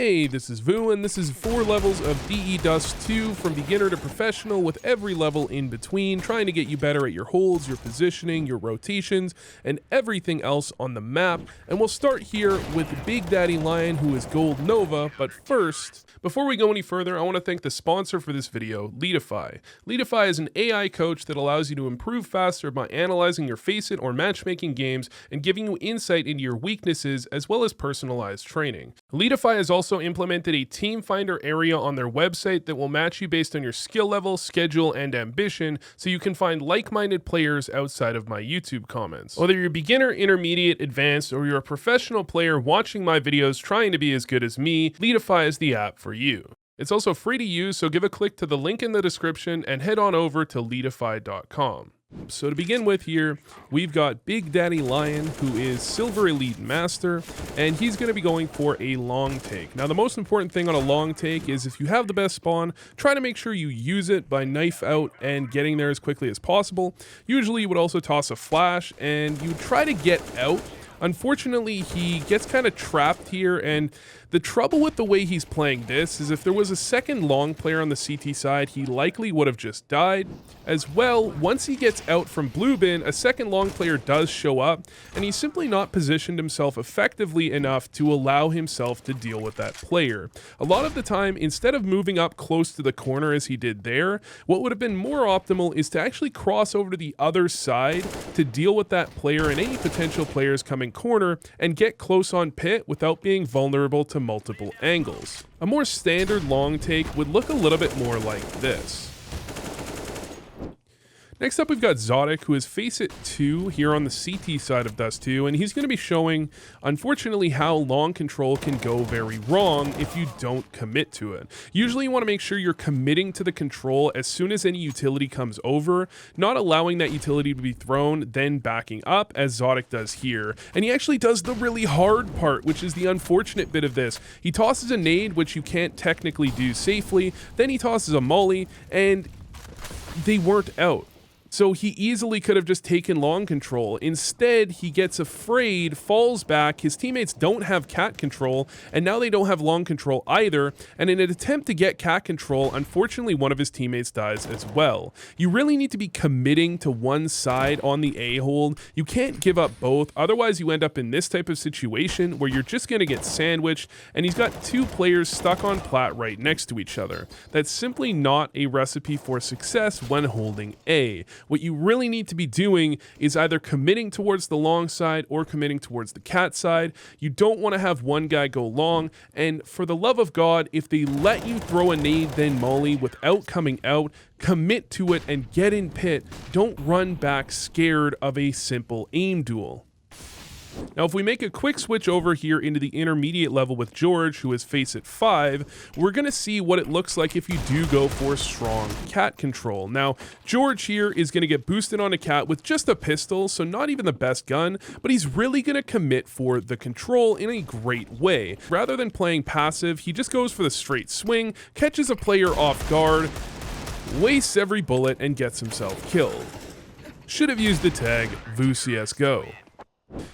Hey, this is Voo, and this is 4 levels of Dust2 from beginner to professional with every level in between, trying to get you better at your holds, your positioning, your rotations, and everything else on the map. And we'll start here with Big Daddy Lion, who is Gold Nova, but first, before we go any further, I want to thank the sponsor for this video, Leadify. Leadify is an AI coach that allows you to improve faster by analyzing your Faceit or matchmaking games and giving you insight into your weaknesses as well as personalized training. Leadify has also implemented a team finder area on their website that will match you based on your skill level, schedule, and ambition, so you can find like-minded players outside of my YouTube comments. Whether you're beginner, intermediate, advanced, or you're a professional player watching my videos trying to be as good as me, Leadify is the app for you. It's also free to use, so give a click to the link in the description and head on over to leadify.com. So to begin with here, we've got Big Daddy Lion, who is Silver Elite Master, and he's going to be going for a long take. Now, the most important thing on a long take is if you have the best spawn, try to make sure you use it by knife out and getting there as quickly as possible. Usually you would also toss a flash, and you try to get out. Unfortunately, he gets kind of trapped here, and the trouble with the way he's playing this is if there was a second long player on the CT side, he likely would have just died. As well, once he gets out from blue bin, a second long player does show up, and he's simply not positioned himself effectively enough to allow himself to deal with that player. A lot of the time, instead of moving up close to the corner as he did there, what would have been more optimal is to actually cross over to the other side to deal with that player and any potential players coming corner and get close on pit without being vulnerable to multiple angles. A more standard long take would look a little bit more like this. Next up, we've got Zotic, who is Faceit 2 here on the CT side of Dust2, and he's going to be showing, unfortunately, how long control can go very wrong if you don't commit to it. Usually you want to make sure you're committing to the control as soon as any utility comes over, not allowing that utility to be thrown, then backing up, as Zotic does here. And he actually does the really hard part, which is the unfortunate bit of this. He tosses a nade, which you can't technically do safely, then he tosses a molly, and they weren't out. So he easily could have just taken long control. Instead, he gets afraid, falls back, his teammates don't have cat control, and now they don't have long control either, and in an attempt to get cat control, unfortunately one of his teammates dies as well. You really need to be committing to one side on the A hold. You can't give up both, otherwise you end up in this type of situation where you're just going to get sandwiched, and he's got two players stuck on plat right next to each other. That's simply not a recipe for success when holding A. What you really need to be doing is either committing towards the long side or committing towards the cat side. You don't want to have one guy go long, and for the love of God, if they let you throw a nade then molly without coming out, commit to it and get in pit. Don't run back scared of a simple aim duel. Now, if we make a quick switch over here into the intermediate level with George, who is Faceit 5, we're going to see what it looks like if you do go for strong cat control. Now, George here is going to get boosted on a cat with just a pistol, so not even the best gun, but he's really going to commit for the control in a great way. Rather than playing passive, he just goes for the straight swing, catches a player off guard, wastes every bullet, and gets himself killed. Should have used the tag voocsgo.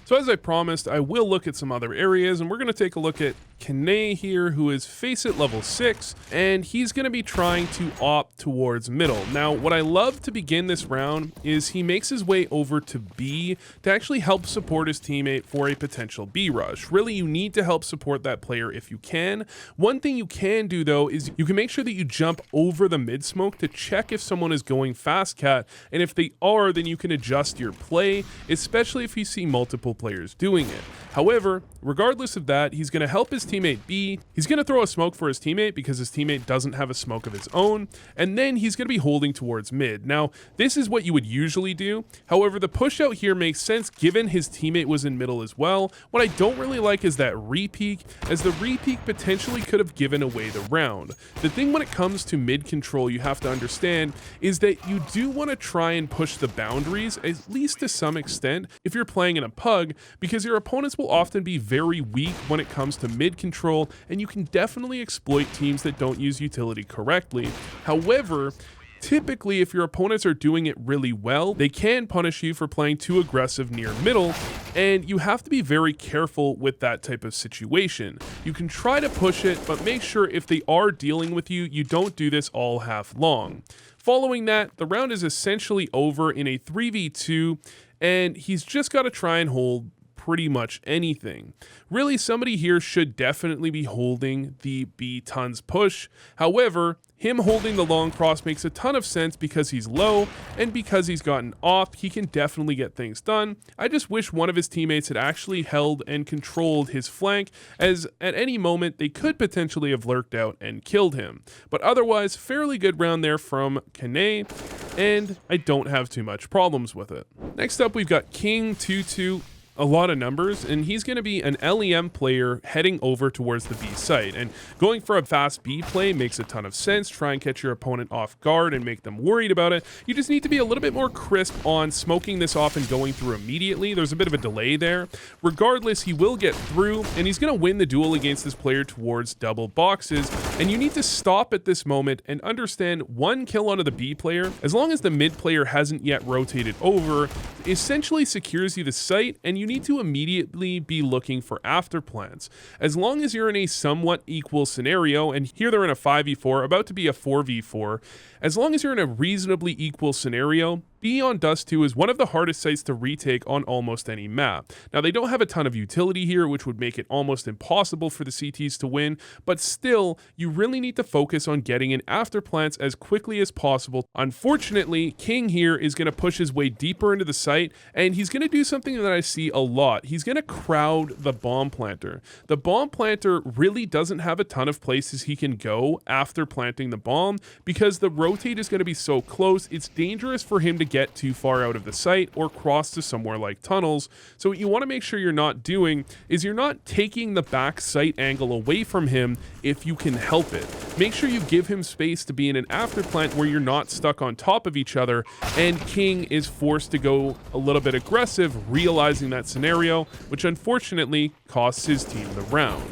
So as I promised, I will look at some other areas, and we're going to take a look at Kane here, who is Faceit level 6, and he's going to be trying to opt towards middle. Now, what I love to begin this round is he makes his way over to B to actually help support his teammate for a potential B rush. Really, you need to help support that player if you can. One thing you can do, though, is you can make sure that you jump over the mid smoke to check if someone is going fast cat, and if they are, then you can adjust your play, especially if you see multiple players doing it. However, regardless of that, he's going to help his teammate B. He's going to throw a smoke for his teammate because his teammate doesn't have a smoke of his own, and then he's going to be holding towards mid. Now, this is what you would usually do. However, the push out here makes sense given his teammate was in middle as well. What I don't really like is that re-peek, as the re-peek potentially could have given away the round. The thing when it comes to mid control you have to understand is that you do want to try and push the boundaries, at least to some extent, if you're playing in a pug, because your opponents will often be very weak when it comes to mid control, and you can definitely exploit teams that don't use utility correctly. However, typically, if your opponents are doing it really well, they can punish you for playing too aggressive near middle, and you have to be very careful with that type of situation. You can try to push it, but make sure if they are dealing with you, you don't do this all half long. Following that, the round is essentially over in a 3v2, and he's just got to try and hold pretty much anything. Really, somebody here should definitely be holding the B tons push. However, him holding the long cross makes a ton of sense because he's low, and because he's gotten off, he can definitely get things done. I just wish one of his teammates had actually held and controlled his flank, as at any moment they could potentially have lurked out and killed him. But otherwise, fairly good round there from Kane, and I don't have too much problems with it. Next up, we've got King 2-2. A lot of numbers, and he's going to be an LEM player heading over towards the B site, and going for a fast B play makes a ton of sense. Try and catch your opponent off guard and make them worried about it. You just need to be a little bit more crisp on smoking this off and going through immediately. There's a bit of a delay there. Regardless, he will get through, and he's going to win the duel against this player towards double boxes, and you need to stop at this moment and understand one kill onto the B player, as long as the mid player hasn't yet rotated over, essentially secures you the site, and you need to immediately be looking for after plants. As long as you're in a somewhat equal scenario, and here they're in a 5v4, about to be a 4v4, as long as you're in a reasonably equal scenario, B on Dust2 is one of the hardest sites to retake on almost any map. Now, they don't have a ton of utility here, which would make it almost impossible for the CTs to win, but still, you really need to focus on getting in after plants as quickly as possible. Unfortunately, King here is going to push his way deeper into the site, and he's going to do something that I see a lot. He's going to crowd the bomb planter. The bomb planter really doesn't have a ton of places he can go after planting the bomb, because the rotate is going to be so close, it's dangerous for him to get too far out of the site or cross to somewhere like tunnels. So what you want to make sure you're not doing is you're not taking the back site angle away from him if you can help it. Make sure you give him space to be in an after plant where you're not stuck on top of each other, and King is forced to go a little bit aggressive, realizing that scenario, which unfortunately costs his team the round.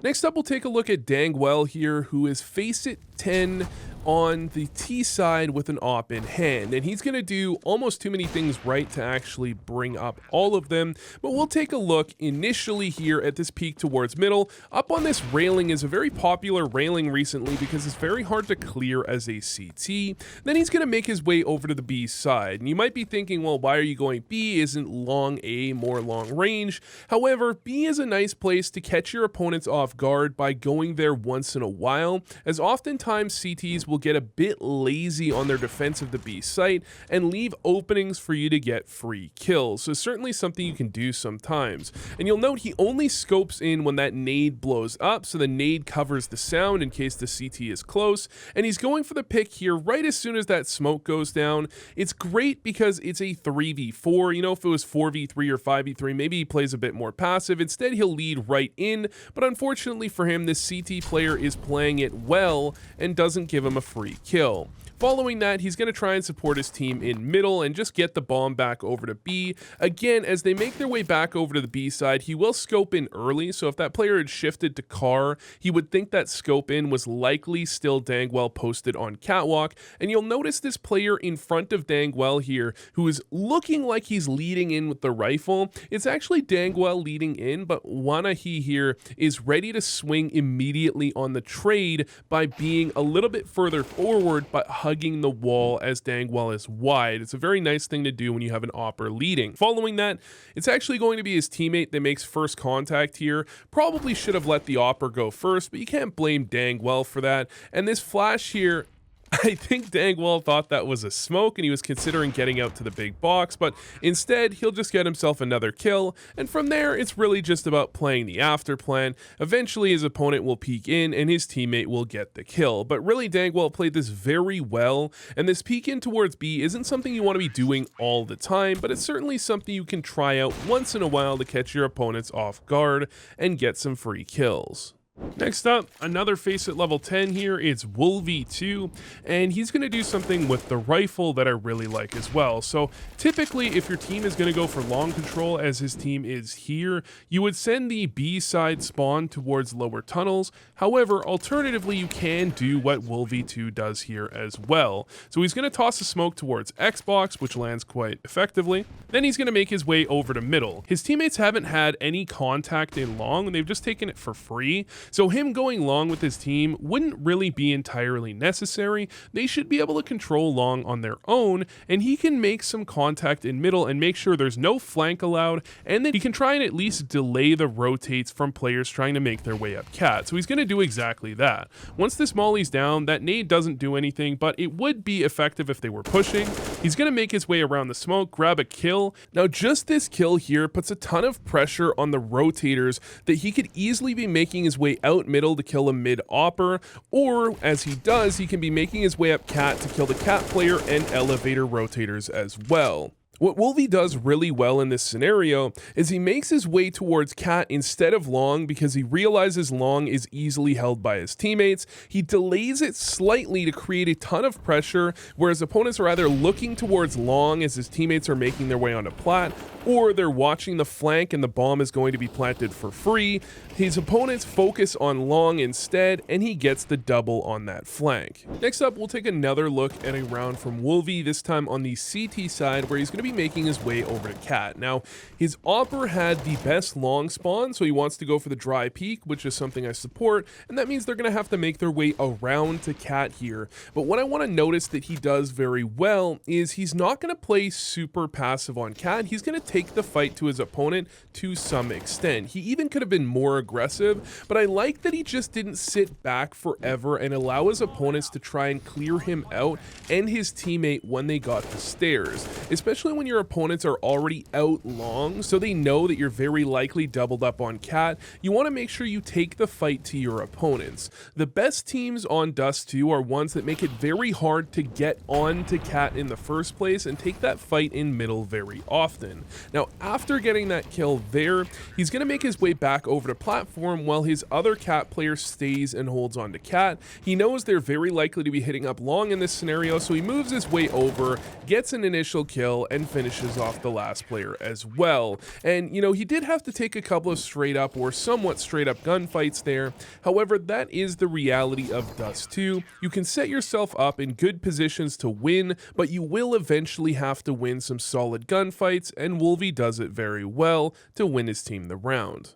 Next up, we'll take a look at Dangwell here, who is Faceit 10 on the T side with an op in hand, and he's going to do almost too many things right to actually bring up all of them, but we'll take a look initially here at this peak towards middle. Up on this railing is a very popular railing recently because it's very hard to clear as a CT. Then he's going to make his way over to the B side, and you might be thinking, well, why are you going B? Isn't long A more long range? However, B is a nice place to catch your opponents off guard by going there once in a while, as oftentimes CTs will get a bit lazy on their defense of the B site and leave openings for you to get free kills. So certainly something you can do sometimes. And you'll note he only scopes in when that nade blows up, so the nade covers the sound in case the CT is close, and he's going for the pick here right as soon as that smoke goes down. It's great because it's a 3v4. You know, if it was 4v3 or 5v3, maybe he plays a bit more passive. Instead, he'll lead right in, but unfortunately for him, this CT player is playing it well and doesn't give him a free kill. Following that, he's going to try and support his team in middle and just get the bomb back over to B. Again, as they make their way back over to the B side, he will scope in early, so if that player had shifted to car, he would think that scope in was likely still Dangwell posted on catwalk, and you'll notice this player in front of Dangwell here, who is looking like he's leading in with the rifle. It's actually Dangwell leading in, but Wanahi here is ready to swing immediately on the trade by being a little bit further forward, but hugging the wall as Dangwell is wide. It's a very nice thing to do when you have an opper leading. Following that, it's actually going to be his teammate that makes first contact here. Probably should have let the opper go first, but you can't blame Dangwell for that. And this flash here, I think Dangwell thought that was a smoke and he was considering getting out to the big box, but instead he'll just get himself another kill, and from there it's really just about playing the after plan. Eventually his opponent will peek in and his teammate will get the kill, but really Dangwell played this very well, and this peek in towards B isn't something you want to be doing all the time, but it's certainly something you can try out once in a while to catch your opponents off guard and get some free kills. Next up, another Faceit level 10 here. It's voocsgo, and he's going to do something with the rifle that I really like as well. So typically, if your team is going to go for long control, as his team is here, you would send the B side spawn towards lower tunnels. However, alternatively, you can do what voocsgo does here as well. So he's going to toss a smoke towards Xbox, which lands quite effectively. Then he's going to make his way over to middle. His teammates haven't had any contact in long, and they've just taken it for free. So him going long with his team wouldn't really be entirely necessary. They should be able to control long on their own, and he can make some contact in middle and make sure there's no flank allowed, and then he can try and at least delay the rotates from players trying to make their way up cat. So he's going to do exactly that. Once this molly's down, that nade doesn't do anything, but it would be effective if they were pushing. He's going to make his way around the smoke, grab a kill. Now just this kill here puts a ton of pressure on the rotators that he could easily be making his way out middle to kill a mid-opper, or as he does, he can be making his way up cat to kill the cat player and elevator rotators as well. What Wolvie does really well in this scenario is he makes his way towards cat instead of long because he realizes long is easily held by his teammates. He delays it slightly to create a ton of pressure, whereas opponents are either looking towards long as his teammates are making their way onto plat, or they're watching the flank and the bomb is going to be planted for free. His opponents focus on long instead, and he gets the double on that flank. Next up, we'll take another look at a round from Wolvie, this time on the CT side, where he's going to be making his way over to cat. Now, his opper had the best long spawn, so he wants to go for the dry peak, which is something I support, and that means they're going to have to make their way around to cat here. But what I want to notice that he does very well is he's not going to play super passive on cat. He's going to take the fight to his opponent to some extent. He even could have been more aggressive, but I like that he just didn't sit back forever and allow his opponents to try and clear him out and his teammate when they got the stairs, especially when your opponents are already out long, so they know that you're very likely doubled up on cat. You want to make sure you take the fight to your opponents. The best teams on Dust2 are ones that make it very hard to get on to cat in the first place and take that fight in middle very often. Now, after getting that kill there, he's going to make his way back over to platform while his other cat player stays and holds on to cat. He knows they're very likely to be hitting up long in this scenario, so he moves his way over, gets an initial kill, and finishes off the last player as well. And, you know, he did have to take a couple of straight up or somewhat straight up gunfights there. However, that is the reality of Dust2. You can set yourself up in good positions to win, but you will eventually have to win some solid gunfights, and Wolvie does it very well to win his team the round.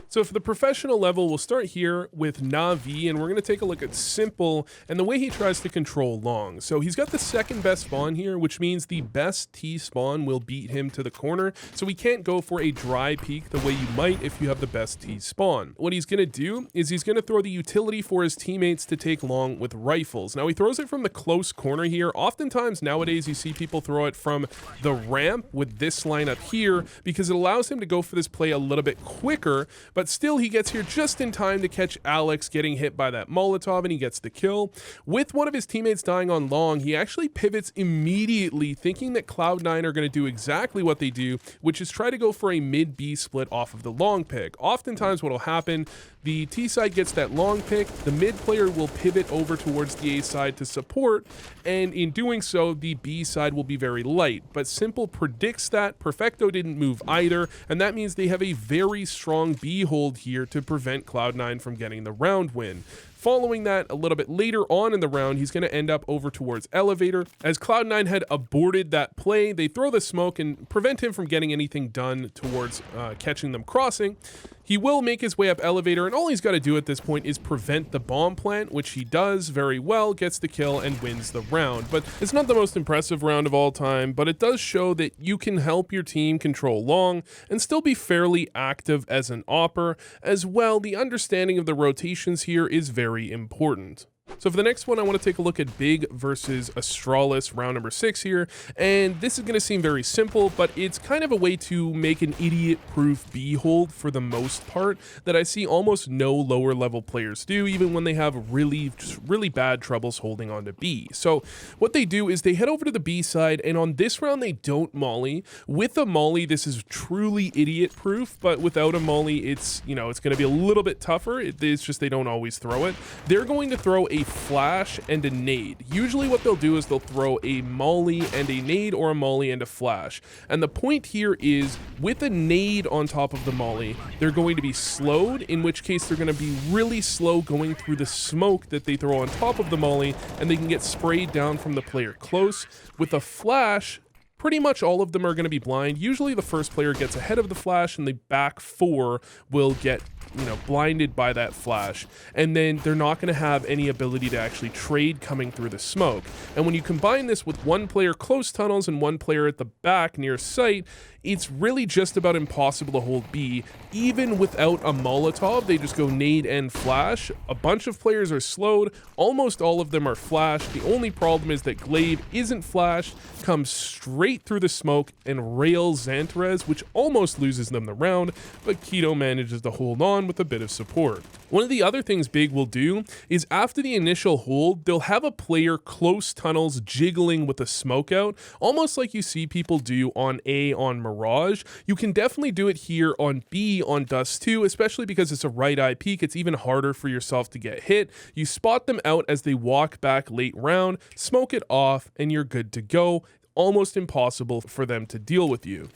So for the professional level, we'll start here with Na'Vi, and we're going to take a look at Simple and the way he tries to control long. So he's got the second best spawn here, which means the best T spawn will beat him to the corner. So he can't go for a dry peek the way you might if you have the best T spawn. What he's going to do is he's going to throw the utility for his teammates to take long with rifles. Now he throws it from the close corner here. Oftentimes nowadays you see people throw it from the ramp with this line up here because it allows him to go for this play a little bit quicker. But still, he gets here just in time to catch Alex getting hit by that Molotov, and he gets the kill. With one of his teammates dying on long, he actually pivots immediately, thinking that Cloud9 are going to do exactly what they do, which is try to go for a mid-B split off of the long pick. Oftentimes what will happen, the T side gets that long pick, the mid player will pivot over towards the A side to support, and in doing so, the B side will be very light. But Simple predicts that. Perfecto didn't move either, and that means they have a very strong B hold here to prevent Cloud9 from getting the round win. Following that, a little bit later on in the round, he's going to end up over towards elevator. As Cloud9 had aborted that play, they throw the smoke and prevent him from getting anything done towards catching them crossing. He will make his way up elevator, and all he's got to do at this point is prevent the bomb plant, which he does very well, gets the kill, and wins the round. But it's not the most impressive round of all time, but it does show that you can help your team control long and still be fairly active as an opper. As well, the understanding of the rotations here is very important. So for the next one, I want to take a look at Big versus Astralis, round number 6 here. And this is going to seem very simple, but it's kind of a way to make an idiot-proof B hold for the most part that I see almost no lower level players do, even when they have really bad troubles holding on to B. So what they do is they head over to the B side, and on this round they don't molly. With a molly, this is truly idiot-proof, but without a molly, it's, you know, it's going to be a little bit tougher. It's just they don't always throw it. They're going to throw a flash and a nade. Usually what they'll do is they'll throw a molly and a nade, or a molly and a flash. And the point here is, with a nade on top of the molly, they're going to be slowed, in which case they're going to be really slow going through the smoke that they throw on top of the molly, and they can get sprayed down from the player close. With a flash, pretty much all of them are going to be blind. Usually the first player gets ahead of the flash, and the back 4 will get, you know, blinded by that flash, and then they're not going to have any ability to actually trade coming through the smoke. And when you combine this with one player close tunnels and one player at the back near sight, it's really just about impossible to hold B. Even without a Molotov, they just go nade and flash. A bunch of players are slowed. Almost all of them are flashed. The only problem is that Glaive isn't flashed, comes straight through the smoke, and rails Xantarez, which almost loses them the round, but Keto manages to hold on with a bit of support. One of the other things Big will do is, after the initial hold, they'll have a player close tunnels jiggling with a smoke out, almost like you see people do on A on Mirage. You can definitely do it here on B on Dust2, especially because it's a right eye peek. It's even harder for yourself to get hit. You spot them out as they walk back late round, smoke it off, and you're good to go. Almost impossible for them to deal with you.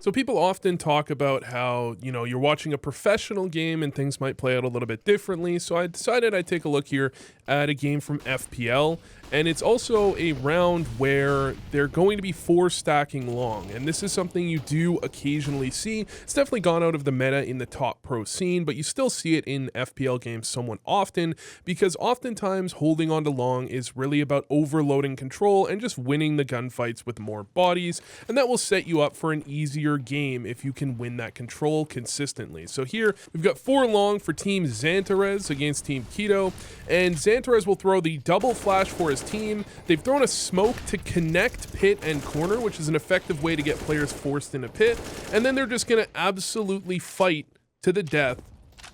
So people often talk about how, you know, you're watching a professional game and things might play out a little bit differently. So I decided I'd take a look here at a game from FPL. And it's also a round where they're going to be 4 stacking long. And this is something you do occasionally see. It's definitely gone out of the meta in the top pro scene, but you still see it in FPL games somewhat often, because oftentimes holding on to long is really about overloading control and just winning the gunfights with more bodies. And that will set you up for an easier game if you can win that control consistently. So here we've got 4 long for Team Xantarez against Team Keto. And Xantarez will throw the double flash for his team. They've thrown a smoke to connect pit and corner, which is an effective way to get players forced in a pit, and then they're just going to absolutely fight to the death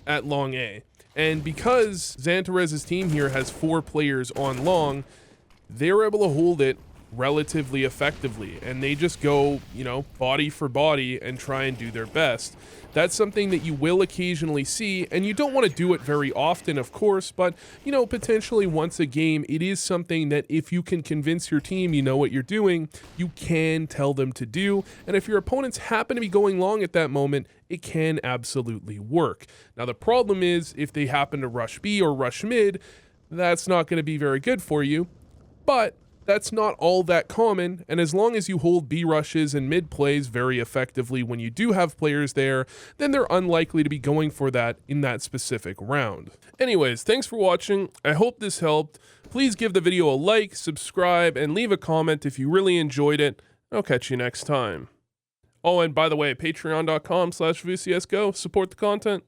at long A. And because Xantarez's team here has 4 players on long, they're able to hold it relatively effectively, and they just go, you know, body for body and try and do their best. That's something that you will occasionally see, and you don't want to do it very often, of course, but, you know, potentially once a game, it is something that if you can convince your team you know what you're doing, you can tell them to do. And if your opponents happen to be going long at that moment, it can absolutely work. Now, the problem is, if they happen to rush B or rush mid, that's not going to be very good for you, but that's not all that common, and as long as you hold B rushes and mid plays very effectively when you do have players there, then they're unlikely to be going for that in that specific round. Anyways, thanks for watching. I hope this helped. Please give the video a like, subscribe, and leave a comment if you really enjoyed it. I'll catch you next time. Oh, and by the way, patreon.com/voocsgo. Support the content.